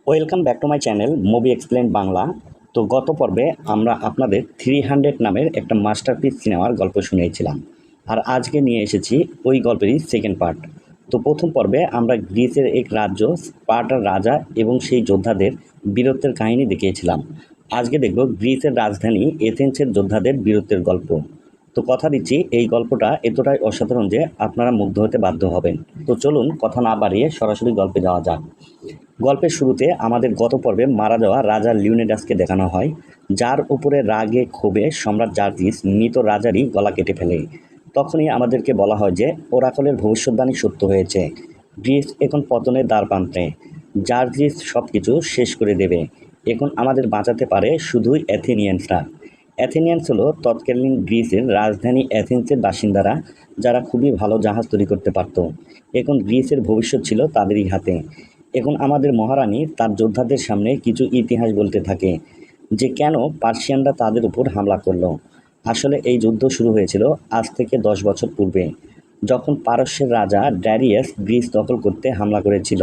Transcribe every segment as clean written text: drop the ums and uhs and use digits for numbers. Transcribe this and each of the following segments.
Welcome back to my channel movie explain Bangla. তো গত পর্বে আমরা আপনাদের 300 নামের একটা মাস্টারপিস সিনেমার গল্প শুনিয়েছিলাম, আর আজকে নিয়ে এসেছি ওই গল্পেরই সেকেন্ড পার্ট। তো প্রথম পর্বে আমরা গ্রিসের এক রাজ্য স্পার্টার রাজা এবং সেই যোদ্ধাদের বীরত্বের কাহিনী দেখিয়েছিলাম। আজকে দেখব গ্রিসের রাজধানী এথেন্সের যোদ্ধাদের বীরত্বের গল্প। তো কথা দিচ্ছি, এই গল্পটা এতটাই অসাধারণ যে আপনারা মুগ্ধ হতে বাধ্য হবেন। তো চলুন কথা না বাড়িয়ে সরাসরি গল্পে যাওয়া যাক। গল্পের শুরুতে আমাদের গত পর্বে মারা যাওয়া রাজা লিওনিডাসকে দেখানো হয়, যার উপরে রাগে ক্ষোভে সম্রাট জার্জিস মৃত রাজারই গলা কেটে ফেলে। তখনই আমাদেরকে বলা হয় যে ওরাকলের ভবিষ্যদ্বাণী সত্য হয়েছে, গ্রিস এখন পতনের দ্বারপ্রান্তে, জার্জিস সব কিছু শেষ করে দেবে। এখন আমাদের বাঁচাতে পারে শুধুই অ্যাথেনিয়ানসরা। অ্যাথেনিয়ানস হলো তৎকালীন গ্রিসের রাজধানী অ্যাথেন্সের বাসিন্দারা, যারা খুবই ভালো জাহাজ তৈরি করতে পারত। এখন গ্রিসের ভবিষ্যৎ ছিল তাদেরই হাতে। এখন আমাদের মহারানী তার যোদ্ধাদের সামনে কিছু ইতিহাস বলতে থাকে যে কেন পার্সিয়ানরা তাদের উপর হামলা করলো। আসলে এই যুদ্ধ শুরু হয়েছিল আজ থেকে 10 বছর পূর্বে, যখন পারস্যের রাজা ড্যারিয়াস গ্রিস দখল করতে হামলা করেছিল।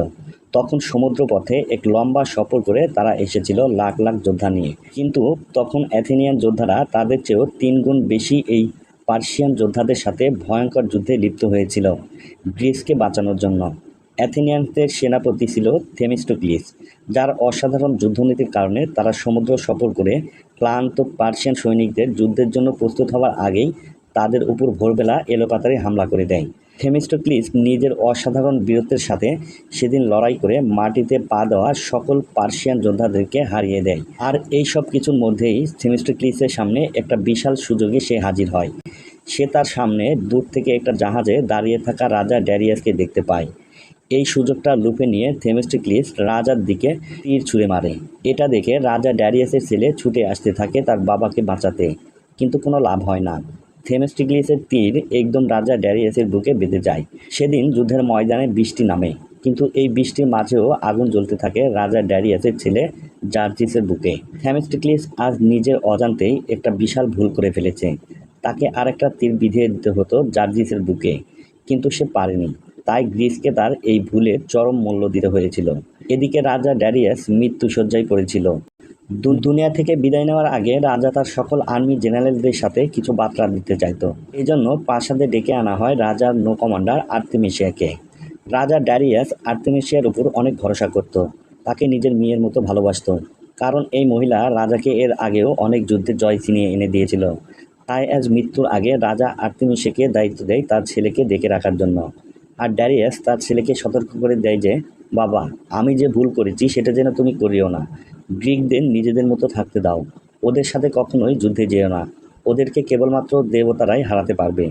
তখন সমুদ্রপথে এক লম্বা সফর করে তারা এসেছিল লাখ লাখ যোদ্ধা নিয়ে, কিন্তু তখন অ্যাথেনিয়ান যোদ্ধারা তাদের চেয়েও 3 গুণ বেশি এই পার্সিয়ান যোদ্ধাদের সাথে ভয়ঙ্কর যুদ্ধে লিপ্ত হয়েছিল গ্রিসকে বাঁচানোর জন্য। অ্যাথেনিয়ানদের সেনাপতি ছিল থেমিস্টোক্লিস, যার অসাধারণ যুদ্ধনীতির কারণে তারা সমুদ্র সফর করে ক্লান্ত পার্সিয়ান সৈনিকদের যুদ্ধের জন্য প্রস্তুত হওয়ার আগেই তাদের উপর ভোরবেলা এলোপাতাড়ি হামলা করে দেয়। থেমিস্টোক্লিস নিজের অসাধারণ বীরত্বের সাথে সেদিন লড়াই করে মাটিতে পা দেওয়া সকল পার্সিয়ান যোদ্ধাদেরকে হারিয়ে দেয়। আর এই সব কিছুর মধ্যেই থেমিস্টোক্লিসের সামনে একটা বিশাল সুযোগে সে হাজির হয়। সে তার সামনে দূর থেকে একটা জাহাজে দাঁড়িয়ে থাকা রাজা ড্যারিয়াসকে দেখতে পায়। এই সুযোগটা লুফে নিয়ে থেমিস্টোক্লিস রাজার দিকে তীর ছুঁড়ে মারে। এটা দেখে রাজা ড্যারিয়াসের ছেলে ছুটে আসতে থাকে তার বাবাকে বাঁচাতে, কিন্তু কোনো লাভ হয় না। থেমিস্টোক্লিসের তীর একদম রাজা ড্যারিয়াসের বুকে বেঁধে যায়। সেদিন যুদ্ধের ময়দানে বৃষ্টি নামে, কিন্তু এই বৃষ্টির মাঝেও আগুন জ্বলতে থাকে রাজা ড্যারিয়াসের ছেলে জার্জিসের বুকে। থেমিস্টোক্লিস আজ নিজের অজান্তেই একটা বিশাল ভুল করে ফেলেছে। তাকে আরেকটা তীর বিঁধিয়ে দিতে হতো জার্জিসের বুকে, কিন্তু সে পারেনি। তাই গ্রিসকে তার এই ভুলের চরম মূল্য দিতে হয়েছিল। এদিকে রাজা ড্যারিয়াস মৃত্যুশয্যায় পড়েছিল। দুনিয়া থেকে বিদায় নেওয়ার আগে রাজা তার সকল আর্মি জেনারেলদের সাথে কিছু বার্তা দিতে চাইত। এই জন্য প্রাসাদে ডেকে আনা হয় রাজার নৌ কমান্ডার আর্তেমিসিয়াকে। রাজা ড্যারিয়াস আর্তেমিসিয়ার উপর অনেক ভরসা করত, তাকে নিজের মেয়ের মতো ভালোবাসত, কারণ এই মহিলা রাজাকে এর আগেও অনেক যুদ্ধে জয় ছিনিয়ে এনে দিয়েছিল। তাই আজ মৃত্যুর আগে রাজা আর্তেমিসিয়াকে দায়িত্ব দেয় তার ছেলেকে ডেকে রাখার জন্য। আর ড্যারিয়াস তার ছেলেকে সতর্ক করে দেয় যে, বাবা, আমি যে ভুল করেছি সেটা যেন তুমি করিও না। গ্রিকদের নিজেদের মতো থাকতে দাও, ওদের সাথে কখনোই যুদ্ধে যেও না, ওদেরকে কেবলমাত্র দেবতারাই হারাতে পারবে।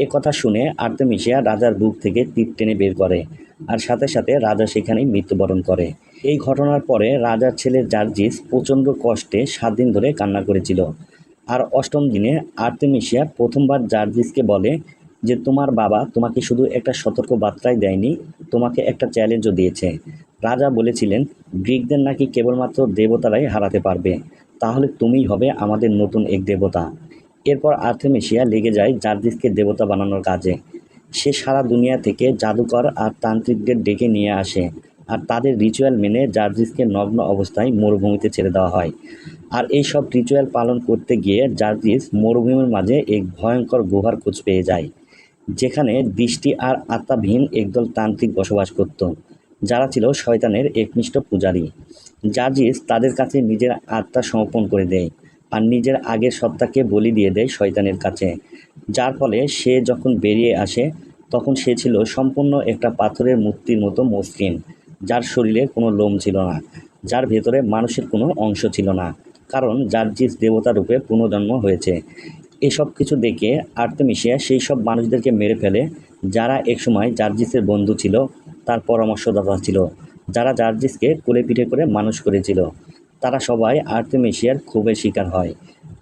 এ কথা শুনে আর্তেমিসিয়া রাজার বুক থেকে তীর টেনে বের করে, আর সাথে সাথে রাজা সেখানেই মৃত্যুবরণ করে। এই ঘটনার পরে রাজার ছেলে জার্জিস প্রচণ্ড কষ্টে 7 দিন ধরে কান্না করেছিল। আর 8ম দিনে আর্তেমিসিয়া প্রথমবার জার্জিসকে বলে যে তোমার বাবা তোমাকে শুধু একটা সতর্ক বার্তাই দেয়নি, তোমাকে একটা চ্যালেঞ্জও দিয়েছে। রাজা বলেছিলেন গ্রিকদের নাকি কেবলমাত্র দেবতারাই হারাতে পারবে, তাহলে তুমিই হবে আমাদের নতুন এক দেবতা। এরপর আর্তেমিসিয়া লেগে যায় জার্জিসকে দেবতা বানানোর কাজে। সে সারা দুনিয়া থেকে জাদুকর আর তান্ত্রিকদের ডেকে নিয়ে আসে, আর তাদের রিচুয়াল মেনে জার্জিসকে নগ্ন অবস্থায় মরুভূমিতে ছেড়ে দেওয়া হয়। আর এই সব রিচুয়াল পালন করতে গিয়ে জার্জিস মরুভূমির মাঝে এক ভয়ঙ্কর গুহার খোঁজ পেয়ে যায়, যেখানে দৃষ্টি আর আত্মাবিহীন একদল তান্ত্রিক বসবাস করত, যারা ছিল শয়তানের একনিষ্ঠ পূজারী। জার্জিস তাদের কাছে নিজের আত্মা সমর্পণ করে দেয়, আর নিজের আগের সত্তাকে বলি দিয়ে দেয় শয়তানের কাছে। যার ফলে সে যখন বেরিয়ে আসে তখন সে ছিল সম্পূর্ণ একটা পাথরের মূর্তির মতো মসৃণ, যার শরীরে কোনো লোম ছিল না, যার ভেতরে মানুষের কোনো অংশ ছিল না, কারণ জার্জিস দেবতা রূপে পুনর্জন্ম হয়েছে। এসব কিছু দেখে আর্তেমিসিয়া সেই সব মানুষদেরকে মেরে ফেলে যারা একসময় জার্জিসের বন্ধু ছিল, তার পরামর্শদাতা ছিল, যারা জার্জিসকে কোলে পিঠে করে মানুষ করেছিল। তারা সবাই আর্তেমিসিয়ার ক্ষোভের শিকার হয়,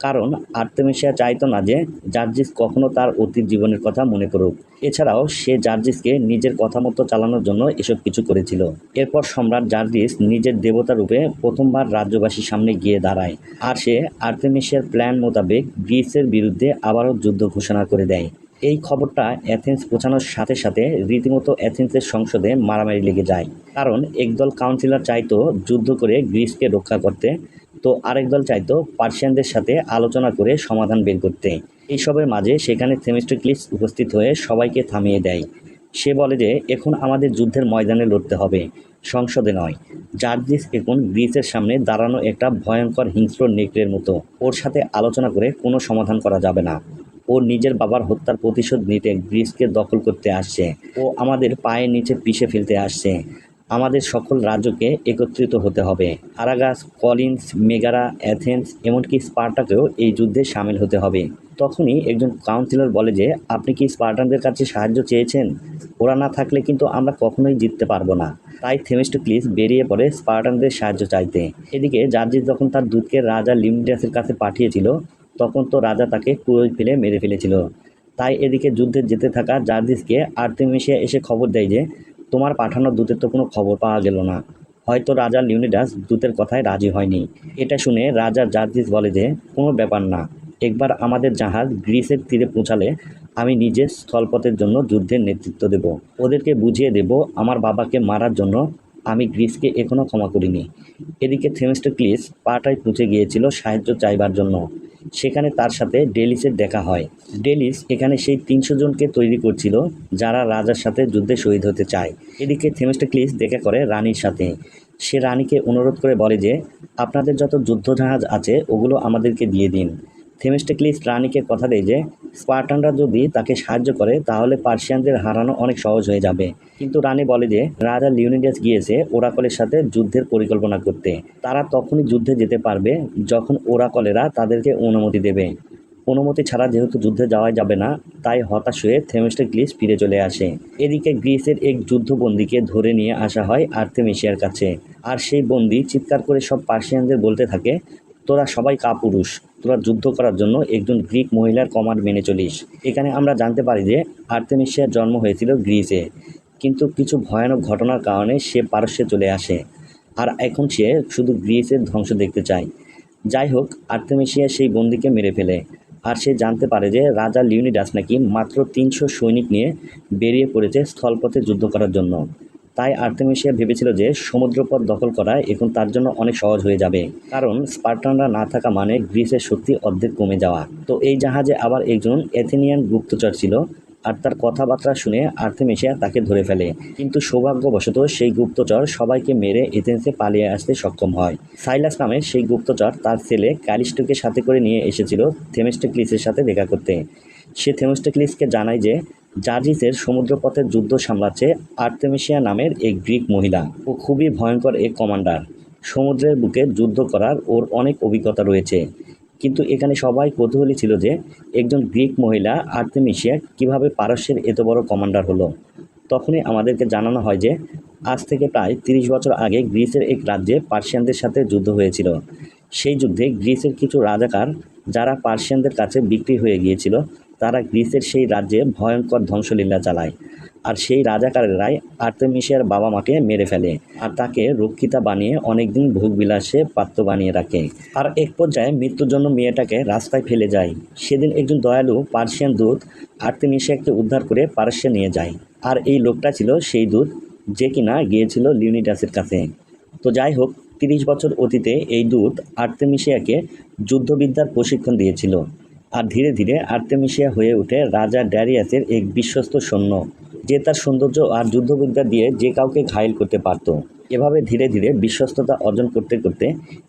কারণ আর্তেমিসিয়া চাইতো না যে জার্জিস কখনো তার অতীত জীবনের কথা মনে করুক। এছাড়াও সে জার্জিসকে নিজের কথা মতো চালানোর জন্য এসব কিছু করেছিল। এরপর সম্রাট জার্জিস নিজের দেবতা রূপে প্রথমবার রাজ্যবাসীর সামনে গিয়ে দাঁড়ায়, আর সে আর্তেমিসিয়ার প্ল্যান মোতাবেক গ্রিসের বিরুদ্ধে আবারও যুদ্ধ ঘোষণা করে দেয়। এই খবরটা অ্যাথেন্স পৌঁছানোর সাথে সাথে রীতিমতো অ্যাথেন্সের সংসদে মারামারি লেগে যায়, কারণ একদল কাউন্সিলর চাইতো যুদ্ধ করে গ্রিসকে রক্ষা করতে, তো আরেক দল চাইতো পার্সিয়ানদের সাথে আলোচনা করে সমাধান বের করতে। এইসবের মাঝে সেখানে থেমিস্টোক্লিস উপস্থিত হয়ে সবাইকে থামিয়ে দেয়। সে বলে যে এখন আমাদের যুদ্ধের ময়দানে লড়তে হবে, সংসদে নয়। জার্জিস এখন গ্রিসের সামনে দাঁড়ানো একটা ভয়ঙ্কর হিংস্র নেকড়ের মতো, ওর সাথে আলোচনা করে কোনো সমাধান করা যাবে না। ও নিজের বাবার হত্যার প্রতিশোধ নিতে গ্রিসকে দখল করতে আসছে, ও আমাদের পায়ের নিচে পিষে ফেলতে আসছে। আমাদের সকল রাজ্যকে একত্রিত হতে হবে। আরাগাস, কলিন্স, মেগারা, অ্যাথেন্স, এমনকি স্পার্টাকেও এই যুদ্ধে সামিল হতে হবে। তখনই একজন কাউন্সিলর বলে যে আপনি কি স্পার্টানদের কাছে সাহায্য চেয়েছেন? ওরা না থাকলে কিন্তু আমরা কখনোই জিততে পারবো না। তাই থেমিস্টোক্লিস বেরিয়ে পড়ে স্পার্টানদের সাহায্য চাইতে। এদিকে জার্জিস যখন তার দূতকে রাজা লিউনিডাসের কাছে পাঠিয়েছিল, তখন তো রাজা তাকে কুড়োয় ফেলে মেরে ফেলেছিল। তাই এদিকে যুদ্ধে যেতে থাকা জার্জিসকে আর্তেমিসিয়া এসে খবর দেয় যে তোমার পাঠানো দূতের তো কোনো খবর পাওয়া গেল না, হয়তো রাজা লিউনিডাস দূতের কথায় রাজি হয়নি। এটা শুনে রাজা জার্জিস বলে যে কোনো ব্যাপার না, একবার আমাদের জাহাজ গ্রিসের তীরে পৌঁছালে আমি নিজে স্থলপথের জন্য যুদ্ধের নেতৃত্ব দেব। ওদেরকে বুঝিয়ে দেব আমার বাবাকে মারার জন্য আমি গ্রিসকে এখনও ক্ষমা করিনি। এদিকে থেমিস্টোক্লিস পাটায় পৌঁছে গিয়েছিল সাহায্য চাইবার জন্য। সেখানে তার সাথে ডেলিসের দেখা হয়। ডেলিস এখানে সেই 300 জনকে তৈরি করছিল যারা রাজার সাথে যুদ্ধে শহীদ হতে চায়। এদিকে থেমিস্টোক্লিস দেখা করে রানীর সাথে। সে রানীকে অনুরোধ করে বলে যে আপনাদের যত যুদ্ধজাহাজ আছে ওগুলো আমাদেরকে দিয়ে দিন। থেমিস্টোক্লিস রানীকে কথা দেয় যে স্পার্টানরা যদি তাকে সাহায্য করে তাহলে পার্সিয়ানদের হারানো অনেক সহজ হয়ে যাবে। কিন্তু রানী বলে যে রাজা লিউনিডাস গিয়েছে ওরাকলের সাথে যুদ্ধের পরিকল্পনা করতে, তারা তখনই যুদ্ধে যেতে পারবে যখন ওরাকলেরা তাদেরকে অনুমতি দেবে। অনুমতি ছাড়া যেহেতু যুদ্ধে যাওয়া যাবে না, তাই হতাশ হয়ে থেমিস্টোক্লিস ফিরে চলে আসে। এদিকে গ্রিসের এক যুদ্ধবন্দীকে ধরে নিয়ে আসা হয় আর্তেমিসিয়ার কাছে, আর সেই বন্দী চিৎকার করে সব পার্সিয়ানদের বলতে থাকে তোরা সবাই কাপুরুষ, তোরা যুদ্ধ করার জন্য একজন গ্রিক মহিলার কমান্ড মেনে চলিস। এখানে আমরা জানতে পারি যে আর্তেমিসিয়ার জন্ম হয়েছিল গ্রিসে, কিন্তু কিছু ভয়ানক ঘটনার কারণে সে পারস্যে চলে আসে, আর এখন সে শুধু গ্রিসের ধ্বংস দেখতে চায়। যাই হোক, আর্তেমিসিয়া সেই বন্দীকে মেরে ফেলে, আর সে জানতে পারে যে রাজা লিউনিডাস নাকি মাত্র 300 সৈনিক নিয়ে বেরিয়ে পড়েছে স্থলপথে যুদ্ধ করার জন্য। তাই আর্তেমিসিয়া ভেবেছিল যে সমুদ্রপথ দখল করা এখন তার জন্য অনেক সহজ হয়ে যাবে, কারণ স্পার্টানরা না থাকা মানে গ্রিসের শক্তি অর্ধেক কমে যাওয়া। তো এই জাহাজে আবার একজন এথেনিয়ান গুপ্তচর ছিল, আর তার কথাবার্তা শুনে আর্তেমিসিয়া তাকে ধরে ফেলে। কিন্তু সৌভাগ্যবশত সেই গুপ্তচর সবাইকে মেরে এথেন্সে পালিয়ে আসতে সক্ষম হয়। সাইলাস নামে সেই গুপ্তচর তার ছেলে ক্যালিস্টোকে সাথে করে নিয়ে এসেছিল থেমিস্টোক্লিসের সাথে দেখা করতে। সে থেমিস্টোক্লিসকে জানায় যে জার্জিসের সমুদ্রপথের যুদ্ধ সামলাচ্ছে আর্তেমিসিয়া নামের এক গ্রিক মহিলা। ও খুবই ভয়ঙ্কর এক কমান্ডার, সমুদ্রের বুকে যুদ্ধ করার ওর অনেক অভিজ্ঞতা রয়েছে। কিন্তু এখানে সবাই কৌতূহলী ছিল যে একজন গ্রিক মহিলা আর্তেমিসিয়া কিভাবে পারস্যের এত বড় কমান্ডার হলো। তখনই আমাদেরকে জানানো হয় যে আজ থেকে প্রায় 30 বছর আগে গ্রিসের এক রাজ্যে পার্সিয়ানদের সাথে যুদ্ধ হয়েছিল। সেই যুদ্ধে গ্রিসের কিছু রাজাকার যারা পার্সিয়ানদের কাছে বিক্রি হয়ে গিয়েছিল, তারা গ্রিসের সেই রাজ্যে ভয়ঙ্কর ধ্বংসলীলা চালায়, আর সেই রাজাকারেরাই আর্তেমিসিয়ার বাবা মাকে মেরে ফেলে আর তাকে রক্ষিতা বানিয়ে অনেকদিন ভোগবিলাসে পাত্র বানিয়ে রাখে। আর এক পর্যায়ে মৃত্যুর জন্য মেয়েটাকে রাস্তায় ফেলে যায়। সেদিন একজন দয়ালু পার্সিয়ান দূত আর্তেমিসিয়াকে উদ্ধার করে পারস্যে নিয়ে যায়, আর এই লোকটা ছিল সেই দূত যে কিনা গিয়েছিল লিউনিডাসের কাছে। তো যাই হোক, 30 বছর অতীতে এই দূত আর্তেমিসিয়াকে যুদ্ধবিদ্যার প্রশিক্ষণ দিয়েছিল, আর ধীরে ধীরে আর্তেমিসিয়া হয়ে ওঠে রাজা ড্যারিয়াসের এক বিশ্বস্ত সৈন্য, যে তার সৌন্দর্য আর যুদ্ধবিদ্যা দিয়ে যে কাউকে ঘায়েল করতে পারত। এভাবে ধীরে ধীরে বিশ্বস্ততা অর্জন করতে করতে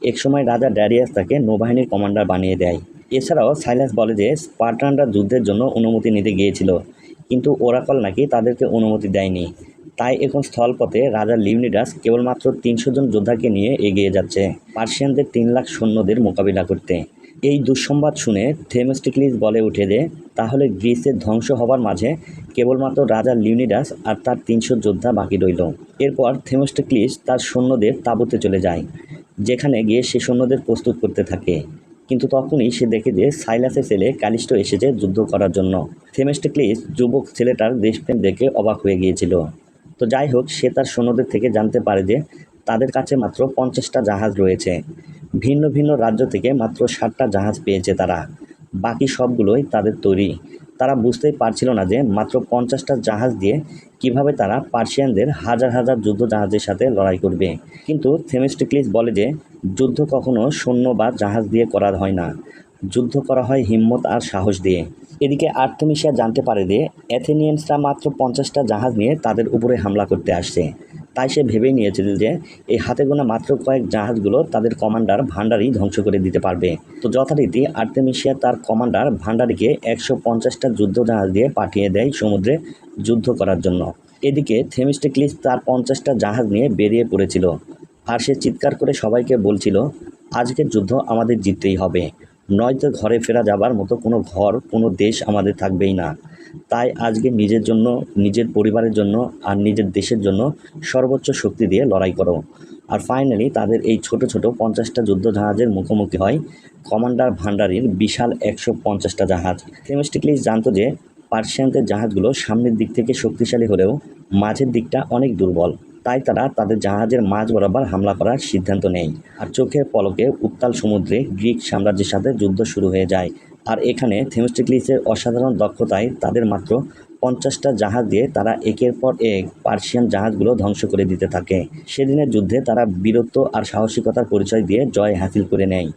একসময় রাজা ড্যারিয়াস তাকে নৌবাহিনীর কমান্ডার বানিয়ে দেয়। এছাড়াও সাইলাস বলে যে স্পার্টানরা যুদ্ধের জন্য অনুমতি নিতে গিয়েছিল, কিন্তু ওরাকল নাকি তাদেরকে অনুমতি দেয়নি। তাই এখন স্থলপথে রাজা লিউনিডাস কেবলমাত্র 300 জন যোদ্ধাকে নিয়ে এগিয়ে যাচ্ছে পার্সিয়ানদের 3 লাখ সৈন্যদের মোকাবিলা করতে। এই দুঃসংবাদ শুনে থেমিস্টোক্লিস বলে ওঠে যে তাহলে গ্রিসের ধ্বংস হবার মাঝে কেবলমাত্র রাজা লিউনিডাস আর তার 300 যোদ্ধা বাকি রইল। এরপর থেমিস্টোক্লিস তার সৈন্যদের তাঁবুতে চলে যায়, যেখানে গিয়ে সে সৈন্যদের প্রস্তুত করতে থাকে। কিন্তু তখনই সে দেখে যে সাইলাসের ছেলে ক্যালিস্টো এসেছে যুদ্ধ করার জন্য। থেমিস্টোক্লিস যুবক ছেলেটার দেশপ্রেম দেখে অবাক হয়ে গিয়েছিল। তো যাই হোক, সে তার সৈন্যদের থেকে জানতে পারে যে তাদের কাছে মাত্র 50টা জাহাজ রয়েছে। ভিন্ন ভিন্ন রাজ্য থেকে মাত্র 60টা জাহাজ পেয়েছে তারা, বাকি সবগুলোই তাদের তৈরি। তারা বুঝতেই পারছিল না যে মাত্র 50টা জাহাজ দিয়ে কিভাবে তারা পার্সিয়ানদের হাজার হাজার যুদ্ধ জাহাজের সাথে লড়াই করবে। কিন্তু থেমিস্টোক্লিস বলে যে যুদ্ধ কখনো সৈন্য বা জাহাজ দিয়ে করা হয় না, যুদ্ধ করা হয় হিম্মত আর সাহস দিয়ে। এদিকে আর্তেমিসিয়া জানতে পারে যে অ্যাথেনিয়ানসরা মাত্র 50টা জাহাজ নিয়ে তাদের উপরে হামলা করতে আসছে। তাই সে ভেবেই নিয়েছিল যে এই হাতে গোনা মাত্র কয়েক জাহাজগুলো তাদের কমান্ডার ভান্ডারি ধ্বংস করে দিতে পারবে। তো যথারীতি আর্তেমিসিয়া তার কমান্ডার ভান্ডারিকে 150টা যুদ্ধ জাহাজ দিয়ে পাঠিয়ে দেয় সমুদ্রে যুদ্ধ করার জন্য। এদিকে থেমিস্টোক্লিস তার 50টা জাহাজ নিয়ে বেরিয়ে পড়েছিল, আর সে চিৎকার করে সবাইকে বলছিল, আজকের যুদ্ধ আমাদের জিততেই হবে, নয়তো ঘরে ফেরা যাবার মতো কোনো ঘর, কোনো দেশ আমাদের থাকবেই না। তাই আজকে নিজের জন্য, নিজের পরিবারের জন্য আর নিজের দেশের জন্য সর্বোচ্চ শক্তি দিয়ে লড়াই করো। আর ফাইনালি তাদের এই ছোট ছোট 50টা যুদ্ধ জাহাজের মুখোমুখি হয় কমান্ডার ভান্ডারির বিশাল 150টা জাহাজ। থেমিস্টোক্লিস জানতো যে পার্সিয়ানদের জাহাজগুলো সামনের দিক থেকে শক্তিশালী হলেও মাঝের দিকটা অনেক দুর্বল। তাই তারা তাদের জাহাজের মাঝ বরাবর হামলা করার সিদ্ধান্ত নেয়। আর চোখের পলকে উত্তাল সমুদ্রে গ্রিক সাম্রাজ্যের সাথে যুদ্ধ শুরু হয়ে যায়। আর এখানে থেমিস্টোক্লিসের অসাধারণ দক্ষতায় তাদের মাত্র 50টা জাহাজ দিয়ে তারা একের পর এক পার্সিয়ান জাহাজগুলো ধ্বংস করে দিতে থাকে। সেদিনের যুদ্ধে তারা বীরত্ব আর সাহসিকতার পরিচয় দিয়ে জয় হাসিল করে নেয়।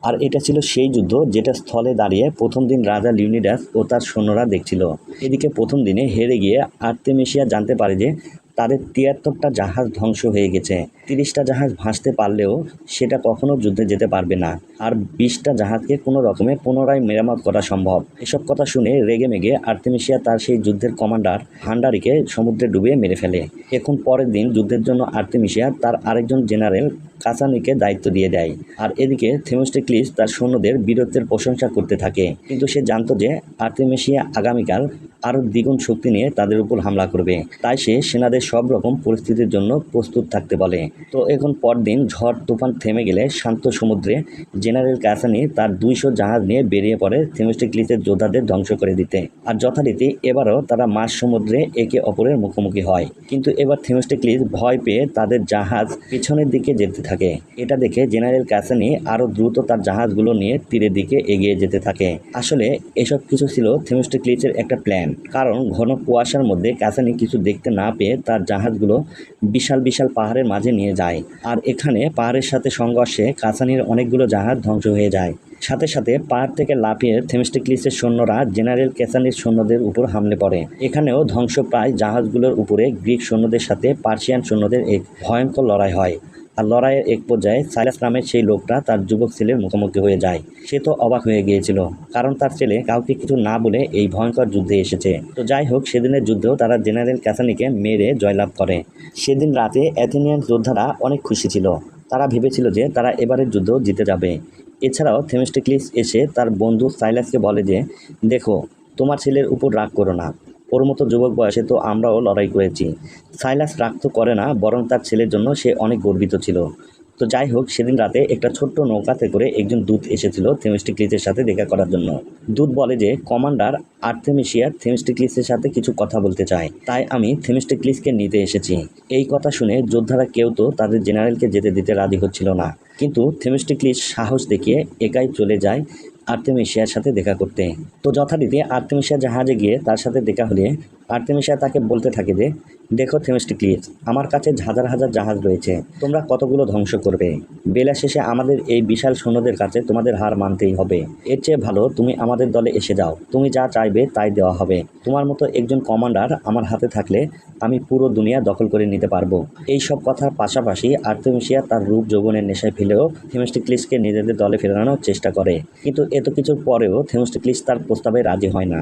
আর এটা ছিল সেই যুদ্ধ যেটা স্থলে দাঁড়িয়ে প্রথম দিন রাজা লিউনিডাস ও তার সৈন্যরা দেখছিল। এদিকে প্রথম দিনে হেরে গিয়ে আর্তেমিসিয়া জানতে পারে যে তাদের 73টা জাহাজ ধ্বংস হয়ে গেছে। 30টা জাহাজ ভাসতে পারলেও সেটা কখনো যুদ্ধে যেতে পারবে না, আর 20টা জাহাজকে কোনো রকমে পুনরায় মেরামত করা সম্ভব। এসব কথা শুনে রেগে মেগে আর্তেমিসিয়া তার সেই যুদ্ধের কমান্ডার ভান্ডারিকে সমুদ্রে ডুবিয়ে মেরে ফেলে। এখন পরের দিন যুদ্ধের জন্য আর্তেমিসিয়া তার আরেকজন জেনারেল কাসানিকে দায়িত্ব দিয়ে দেয়। আর এদিকে থেমিস্টোক্লিস তার সৈন্যদের বীরত্বের প্রশংসা করতে থাকে। কিন্তু সে জানতো যে আর্তেমিসিয়া আগামীকাল আরও দ্বিগুণ শক্তি নিয়ে তাদের উপর হামলা করবে। তাই সে সেনাদের সব রকম পরিস্থিতির জন্য প্রস্তুত থাকতে বলে। তো এখন পরদিন ঝড় তুফান থেমে গেলে শান্ত সমুদ্রে জেনারেল কাসানি তার 200 জাহাজ নিয়ে বেরিয়ে পড়ে থেমিস্টোক্লিসের যোদ্ধাদের ধ্বংস করে দিতে। আর যথারীতি এবারও তারা মাঝ সমুদ্রে একে অপরের মুখোমুখি হয়। কিন্তু এবার থেমিস্টোক্লিস ভয় পেয়ে তাদের জাহাজ পিছনের দিকে যেতে থাকে। এটা দেখে জেনারেল কাসানি আরও দ্রুত তার জাহাজগুলো নিয়ে তীরের দিকে এগিয়ে যেতে থাকে। আসলে এসব কিছু ছিল থেমিস্টোক্লিসের একটা প্ল্যান। কারণ ঘন কুয়াশার মধ্যে কাসানি কিছু দেখতে না পেয়ে তার জাহাজগুলো বিশাল বিশাল পাহাড়ের মাঝে নিয়ে যায়। আর এখানে পাহাড়ের সাথে সংঘর্ষে কাসানির অনেকগুলো জাহাজ ধ্বংস হয়ে যায়। সাথে সাথে পাহাড় থেকে লাফিয়ে থেমিস্টোক্লিসের সৈন্যরা জেনারেল কাসানির সৈন্যদের উপর হামলে পড়ে। এখানেও ধ্বংসপ্রায় জাহাজগুলোর উপরে গ্রিক সৈন্যদের সাথে পার্সিয়ান সৈন্যদের এক ভয়ঙ্কর লড়াই হয়। আর লড়াইয়ের এক পর্যায়ে সাইলাস নামের সেই লোকটা তার যুবক ছেলের মুখোমুখি হয়ে যায়। সে তো অবাক হয়ে গিয়েছিল, কারণ তার ছেলে কাউকে কিছু না বলে এই ভয়ঙ্কর যুদ্ধে এসেছে। তো যাই হোক, সেদিনের যুদ্ধেও তারা জেনারেল কাসানিকে মেরে জয়লাভ করে। সেদিন রাতে অ্যাথেনিয়ান যোদ্ধারা অনেক খুশি ছিল। তারা ভেবেছিল যে তারা এবারের যুদ্ধ জিতে যাবে। এছাড়াও থেমিস্টোক্লিস এসে তার বন্ধু সাইলাসকে বলে যে, দেখো, তোমার ছেলের উপর রাগ করো না, ওর মতো যুবক বয়সে তো আমরাও লড়াই করেছি। সাইলাস রাগ তো করে না, বরং তার ছেলের জন্য সে অনেক গর্বিত ছিল। তো যাই হোক, সেদিন রাতে একটা ছোট্ট নৌকাতে করে একজন দূত এসেছিল থেমিস্টোক্লিসের সাথে দেখা করার জন্য। দূত বলে যে কমান্ডার আর্তেমিসিয়া থেমিস্টোক্লিসের সাথে কিছু কথা বলতে চায়, তাই আমি থেমিস্টোক্লিসকে নিতে এসেছি। এই কথা শুনে যোদ্ধারা কেউ তো তাদের জেনারেলকে যেতে দিতে রাজি হচ্ছিল না। কিন্তু থেমিস্টোক্লিস সাহস দেখিয়ে একাই চলে যায় আর্তেমিসিয়ার সাথে দেখা করতে। তো যথারীতি আর্তেমিসিয়া জাহাজে গিয়ে তার সাথে দেখা হলে আর্তেমিসিয়া তাকে বলতে থাকে যে, দেখো থেমিস্টোক্লিস, আমার কাছে হাজার হাজার জাহাজ রয়েছে, তোমরা কতগুলো ধ্বংস করবে? বেলা শেষে আমাদের এই বিশাল সৈন্যদের কাছে তোমাদের হার মানতেই হবে। এর চেয়ে ভালো তুমি আমাদের দলে এসে যাও, তুমি যা চাইবে তাই দেওয়া হবে। তোমার মতো একজন কমান্ডার আমার হাতে থাকলে আমি পুরো দুনিয়া দখল করে নিতে পারবো। এই সব কথার পাশাপাশি আর্তেমিসিয়া তার রূপ যৌবনের নেশায় ফেলেও থেমিস্টোক্লিসকে নিজেদের দলে ফেরানোর চেষ্টা করে। কিন্তু এত কিছুর পরেও থেমিস্টোক্লিস তার প্রস্তাবে রাজি হয় না।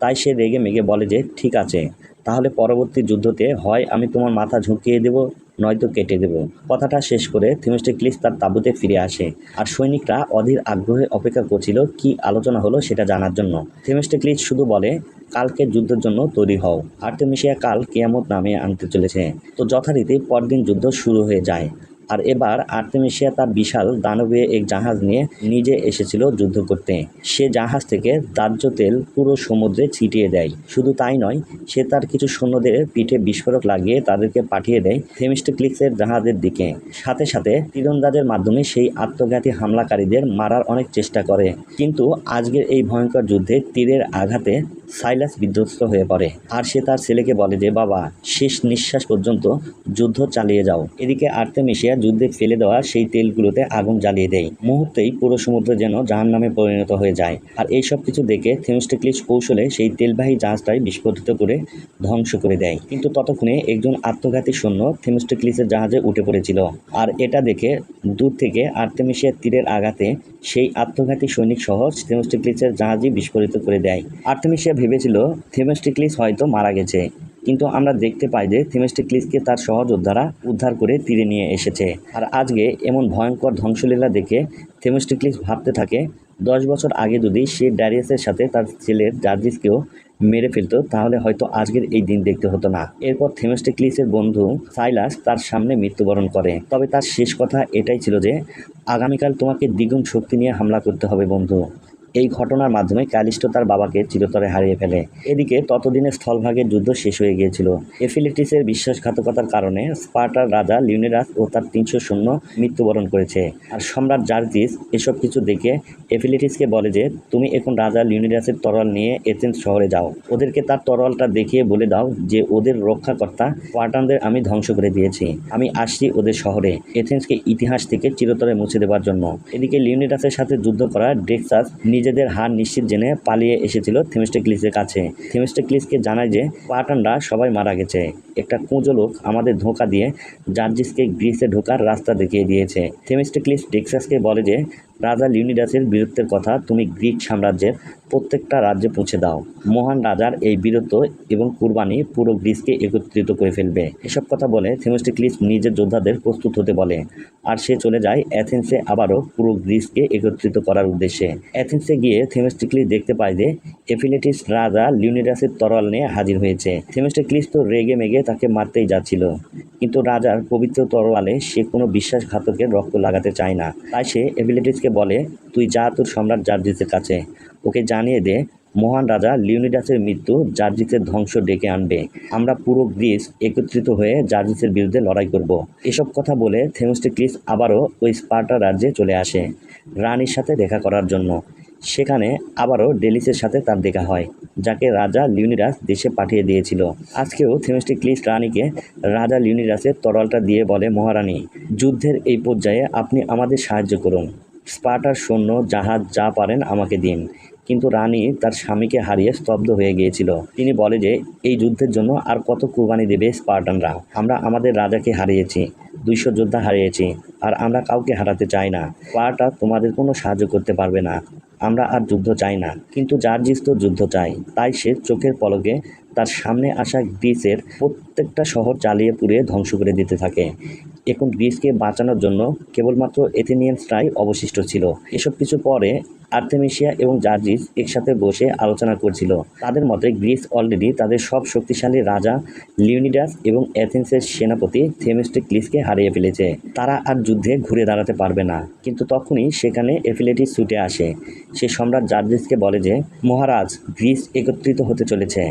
তাই সে রেগে মেগে বলে যে, ঠিক আছে, তাহলে পরবর্তী যুদ্ধতে হয় আমি তোমার মাথা ঝুঁকিয়ে দেব, নয়তো কেটে দেব। কথাটা শেষ করে থেমিস্টোক্লিস তার তাঁবুতে ফিরে আসে। আর সৈনিকরা অধীর আগ্রহে অপেক্ষা করছিল কি আলোচনা হলো সেটা জানার জন্য। থেমিস্টোক্লিস শুধু বলে, কালকে যুদ্ধের জন্য তৈরি হও, আর্তেমিসিয়া কাল কিয়ামত নামে আনতে চলেছে। তো যথারীতি পরদিন যুদ্ধ শুরু হয়ে যায়। আর এবার আর্তেমিসিয়া তার বিশাল দানবীয় এক জাহাজ নিয়ে নিজে এসেছিল যুদ্ধ করতে। সে জাহাজ থেকে দাহ্য তেল পুরো সমুদ্রে ছিটিয়ে দেয়। শুধু তাই নয়, সে তার কিছু সৈন্যদের পিঠে বিস্ফোরক লাগিয়ে তাদেরকে পাঠিয়ে দেয় থেমিস্টোক্লিসের জাহাজের দিকে। সাথে সাথে তীরন্দাজের মাধ্যমে সেই আত্মঘাতী হামলাকারীদের মারার অনেক চেষ্টা করে। কিন্তু আজকের এই ভয়ঙ্কর যুদ্ধে তীরের আঘাতে সাইলাস বিধ্বস্ত হয়ে পড়ে আর সে তার ছেলেকে বলে যে বাবা, শেষ নিঃশ্বাস পর্যন্ত যুদ্ধ চালিয়ে যাও। এদিকে আর্তেমিসিয়া যুদ্ধে ফেলে দেওয়া সেই তেলগুলোতে আগুন জ্বালিয়ে দেয়। মুহূর্তেই পুরো সমুদ্র যেন জাহান্নামে পরিণত হয়ে যায়। আর এই সব কিছু দেখে থেমিস্টোক্লিস কৌশলে সেই তেলবাহী জাহাজটাই বিস্ফোরিত করে ধ্বংস করে দেয়। কিন্তু ততক্ষণে একজন আত্মঘাতী সৈন্য থেমিস্টোক্লিসের জাহাজে উঠে পড়েছিল। আর এটা দেখে দূর থেকে আর্তেমিসিয়ার তীরের আঘাতে সেই আত্মঘাতী সৈনিক সহ থেমিস্টোক্লিসের জাহাজই বিস্ফোরিত করে দেয়। আর্তেমিসিয়া ভেবেছিল থেমিস্টোক্লিস হয়তো মারা গেছে, কিন্তু আমরা দেখতে পাই যে থেমিস্টোক্লিসকে তার সহযোদ্ধারা উদ্ধার করে তীরে নিয়ে এসেছে। আর আজকে এমন ভয়ঙ্কর ধ্বংসলীলা দেখে থেমিস্টোক্লিস ভাবতে থাকে 10 বছর আগে যদি সে ড্যারিয়াসের সাথে তার ছেলের জার্জিসকেও মেরে ফেলতো, তাহলে হয়তো আজকের এই দিন দেখতে হতো না। এরপর থেমিস্টোক্লিসের বন্ধু সাইলাস তার সামনে মৃত্যুবরণ করে। তবে তার শেষ কথা এটাই ছিল যে আগামীকাল তোমাকে দ্বিগুণ শক্তি নিয়ে হামলা করতে হবে বন্ধু। এই ঘটনার মাধ্যমে ক্যালিস্টো তার বাবাকে চিরতরে হারিয়ে ফেলে। এদিকে ততদিনে স্থলভাগের যুদ্ধ শেষ হয়ে গিয়েছিল। এফিলিটিসের বিশ্বাসঘাতকতার কারণে স্পার্টার রাজা লিউনিডাস ও তার 300 সৈন্য মৃত্যুবরণ করেছে। আর সম্রাট জার্জিস এসব কিছু দেখে এফিলিটিসকে বলে যে তুমি এখন রাজা লিউনিডাসের তরোয়াল নিয়ে এথেন্স শহরে যাও। ওদেরকে তার তরোয়ালটা দেখিয়ে বলে দাও যে ওদের রক্ষাকর্তা স্পার্টানদের আমি ধ্বংস করে দিয়েছি। আমি আসছি ওদের শহরে এথেন্সকে ইতিহাস থেকে চিরতরে মুছে দেওয়ার জন্য। এদিকে লিউনিডাসের সাথে যুদ্ধ করা ডেক্সাস নিজেদের হার নিশ্চিত জেনে পালিয়ে এসেছিল থেমিস্টোক্লিসের কাছে। থেমিস্টোক্লিসকে জানায় যে স্পার্টানরা সবাই মারা গেছে। একটা কুঁজো লোক আমাদের ধোঁকা দিয়ে জার্জিসকে গ্রিসে ঢোকার রাস্তা দেখিয়ে দিয়েছে। থেমিস্টোক্লিস ডেক্সাসকে বলে যে রাজা লিউনিডাসের বীরত্বের কথা তুমি গ্রিক সাম্রাজ্যের প্রত্যেকটা রাজ্যে পৌঁছে দাও। মহান রাজার এই বীরত্ব এবং কুরবানি পুরো গ্রিসকে একত্রিত করে ফেলবে। এসব কথা বলে থেমিস্টোক্লিস নিজের যোদ্ধাদের প্রস্তুত হতে বলে। আর সে চলে যায় অ্যাথেন্সে আবারও পুরো গ্রিসকে একত্রিত করার উদ্দেশ্যে। অ্যাথেন্সে গিয়ে থেমিস্টোক্লিস দেখতে পায় যে এফিলিটিস রাজা লিউনিডাসের তরোয়াল নিয়ে হাজির হয়েছে। থেমিস্টোক্লিস তো রেগে মেগে তাকে মারতেই যাচ্ছিল, কিন্তু রাজার পবিত্র তরোয়ালে সে কোনো বিশ্বাসঘাতকের রক্ত লাগাতে চায় না। তাই সে এফিলিটিসকে বলে তুই যা তোর সম্রাট জার্জিসের কাছে, ওকে জানিয়ে দে মহান রাজা লিউনিডাসের মৃত্যু জার্জিসের ধ্বংস ডেকে আনবে। আমরা পুরো গ্রিস একত্রিত হয়ে জার্জিসের বিরুদ্ধে লড়াই করব। এসব কথা বলে থেমিস্টোক্লিস আবারও ওই স্পার্টা রাজ্যে চলে আসে রানীর সাথে দেখা করার জন্য। সেখানে আবারও ডেলিসের সাথে তার দেখা হয়, যাকে রাজা লিউনিডাস দেশে পাঠিয়ে দিয়েছিল। আজকেও থেমিস্টোক্লিস রানীকে রাজা লিউনিডাসের তরোয়ালটা দিয়ে বলে মহারানী, যুদ্ধের এই পর্যায়ে আপনি আমাদের সাহায্য করুন। স্পার্টার সৈন্য জাহাজ যা পারেন আমাকে দিন। কিন্তু রানী তার স্বামীকে হারিয়ে স্তব্ধ হয়ে গিয়েছিল। তিনি বলে যে এই যুদ্ধের জন্য আর কত কুরবানি দেবে স্পার্টানরা। আমরা আমাদের রাজাকে হারিয়েছি, 200 যোদ্ধা হারিয়েছি, আর আমরা কাউকে হারাতে চাই না। স্পার্টা তোমাদের কোনো সাহায্য করতে পারবে না। আমরা আর যুদ্ধ চাই না। কিন্তু জার্জিস তো যুদ্ধ চাই। তাই সে চোখের পলকে তার সামনে আসা গ্রিসের প্রত্যেকটা শহর জ্বালিয়ে পুড়িয়ে ধ্বংস করে দিতে থাকে। এখন গ্রিসকে বাঁচানোর জন্য কেবলমাত্র এথেনিয়ানসরাই অবশিষ্ট ছিল। এসব কিছু পরে আর্তেমিসিয়া এবং জার্জিস একসাথে বসে আলোচনা করছিল। তাদের মতে গ্রিস অলরেডি তাদের সব শক্তিশালী রাজা লিউনিডাস এবং অ্যাথেন্সের সেনাপতি থেমিস্টোক্লিসকে হারিয়ে ফেলেছে। তারা আর যুদ্ধে ঘুরে দাঁড়াতে পারবে না। কিন্তু তখনই সেখানে এফিলিটিস ছুটে আসে। সে সম্রাট জার্জিসকে বলে যে মহারাজ, গ্রিস একত্রিত হতে চলেছে।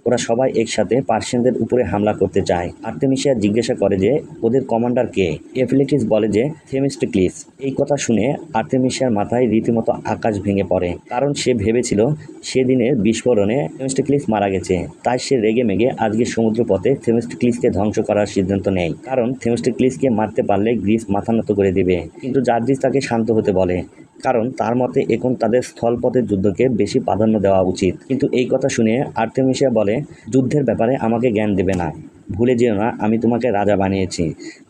ওরা সবাই একসাথে পার্সিয়ানদের উপরে হামলা করতে চায়। আর্তেমিসিয়া জিজ্ঞাসা করে যে ওদের কমান্ডার কে। এফিলিটিস বলে যে থেমিস্টোক্লিস। এই কথা শুনে আর্তেমিসিয়ার মাথায় রীতিমতো আকাশ ভেঙে পড়ে, কারণ সে ভেবেছিল সেদিনের বিস্ফোরণে থেমিস্টোক্লিস মারা গেছে। তাই সে রেগে মেগে আজকে সমুদ্রপথে থেমিস্টোক্লিসকে ধ্বংস করার সিদ্ধান্ত নেয়, কারণ থেমিস্টোক্লিসকে মারতে পারলে গ্রিস মাথা নত করে দেবে। কিন্তু জার্জিস তাকে শান্ত হতে বলে, কারণ তার মতে এখন তাদের স্থলপথের যুদ্ধকে বেশি প্রাধান্য দেওয়া উচিত। কিন্তু এই কথা শুনে আর্তেমিসিয়া বলে যুদ্ধের ব্যাপারে আমাকে জ্ঞান দেবে না, ভুলে যেও না আমি তোমাকে রাজা বানিয়েছি।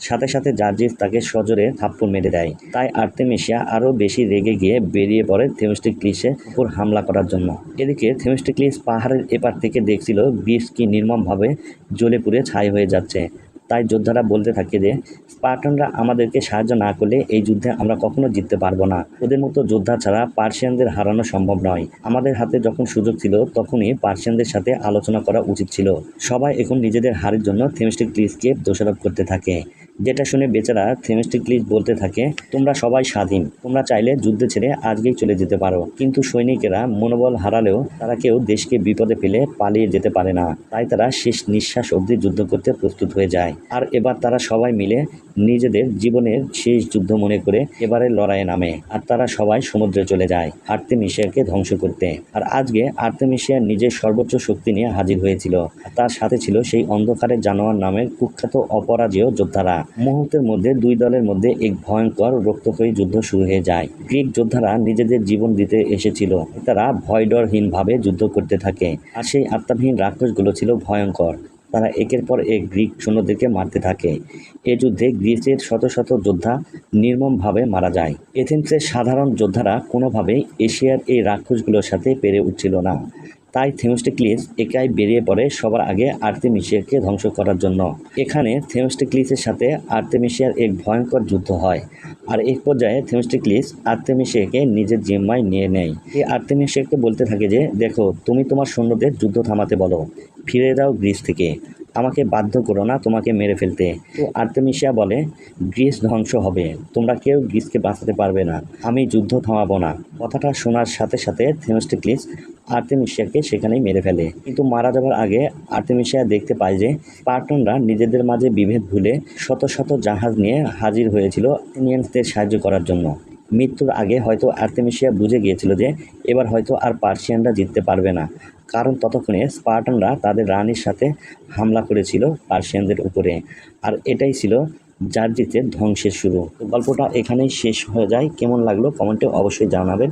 সাথে সাথে জার্জিস তাকে সজোরে থাপ্পড় মেরে দেয়। তাই আর্তেমিসিয়া আরও বেশি রেগে গিয়ে বেরিয়ে পড়ে থেমিস্টোক্লিসের উপর হামলা করার জন্য। এদিকে থেমিস্টোক্লিস পাহাড়ের এপার থেকে দেখছিল গ্রিস কি নির্মমভাবে জ্বলে পুড়ে ছাই হয়ে যাচ্ছে। তাই যোদ্ধারা বলতে থাকে যে স্পার্টানরা আমাদেরকে সাহায্য না করলে এই যুদ্ধে আমরা কখনো জিততে পারবো না। ওদের মতো যোদ্ধা ছাড়া পার্সিয়ানদের হারানো সম্ভব নয়। আমাদের হাতে যখন সুযোগ ছিল তখনই পার্সিয়ানদের সাথে আলোচনা করা উচিত ছিল। সবাই এখন নিজেদের হারের জন্য থেমিস্টোক্লিসকে দোষারোপ করতে থাকে। যেটা শুনে বেচারা থেমিস্টোক্লিস বলতে থাকে তোমরা সবাই স্বাধীন, তোমরা চাইলে যুদ্ধ ছেড়ে আজকেই চলে যেতে পারো। কিন্তু সৈনিকেরা মনোবল হারালেও তারা কেউ দেশকে বিপদে ফেলে পালিয়ে যেতে পারে না। তাই তারা শেষ নিঃশ্বাস অবধি যুদ্ধ করতে প্রস্তুত হয়ে যায়। আর এবার তারা সবাই মিলে নিজেদের জীবনের শেষ যুদ্ধ মনে করে এবারে লড়াইয়ে নামে আর তারা সবাই সমুদ্রে চলে যায় আর্তেমিসিয়াকে ধ্বংস করতে। আর আজকে আর্তেমিসিয়া নিজের সর্বোচ্চ শক্তি নিয়ে হাজির হয়েছিল। তার সাথে ছিল সেই অন্ধকারের জানোয়ার নামের কুখ্যাত অপরাজেয় যোদ্ধারা। মুহূর্তের মধ্যে দুই দলের মধ্যে এক ভয়ঙ্কর রক্তক্ষয়ী যুদ্ধ শুরু হয়ে যায়। গ্রিক যোদ্ধারা নিজেদের জীবন দিতে এসেছিল, তারা ভয়ডরহীনভাবে যুদ্ধ করতে থাকে। আর সেই আত্মাবিহীন রাক্ষসগুলো ছিল ভয়ঙ্কর। তারা একের পর এক গ্রিক সৈন্যদেরকে মারতে থাকে। এ যুদ্ধে গ্রিসের শত শত যোদ্ধা নির্মমভাবে মারা যায়। এথেন্সের সাধারণ যোদ্ধারা কোনোভাবেই এশিয়ার এই রাক্ষসগুলোর সাথে পেরে উঠছিল না। তাই থেমিস্টোক্লিস একাই বেরিয়ে পড়ে সবার আগে আর্তেমিসিয়াকে ধ্বংস করার জন্য। এখানে থেমিস্টোক্লিসের সাথে আর্তেমিসিয়ার এক ভয়ঙ্কর যুদ্ধ হয়। আর এক পর্যায়ে থেমিস্টোক্লিস আর্তেমিসিয়াকে নিজের জিম্মায় নিয়ে নেয়। এই আর্তেমিসিয়াকে বলতে থাকে যে, দেখো, তুমি তোমার সৈন্যদের যুদ্ধ থামাতে বলো, ফিরে যাও গ্রিস থেকে, আমাকে বাধ্য করো না তোমাকে মেরে ফেলতে। তো আর্তেমিসিয়া বলে, গ্রিস ধ্বংস হবে, তোমরা কেউ গ্রিসকে বাঁচাতে পারবে না, আমি যুদ্ধ থামাবো না। কথাটা শোনার সাথে সাথে থেমিস্টোক্লিস আর্তেমিসিয়াকে সেখানেই মেরে ফেলে। কিন্তু মারা যাবার আগে আর্তেমিসিয়া দেখতে পায় যে স্পার্টানরা নিজেদের মাঝে বিভেদ ভুলে শত শত জাহাজ নিয়ে হাজির হয়েছিল এথেনিয়ানদের সাহায্য করার জন্য। মৃত্যুর আগে হয়তো আর্তেমিসিয়া বুঝে গিয়েছিল যে এবার হয়তো আর পার্সিয়ানরা জিততে পারবে না, কারণ ততক্ষণে স্পার্টানরা তাদের রানীর সাথে হামলা করেছিল পার্সিয়ানদের উপরে। আর এটাই ছিল জার্জিসের ধ্বংসের শুরু। গল্পটা এখানেই শেষ হয়ে যায়। কেমন লাগলো কমেন্টে অবশ্যই জানাবেন।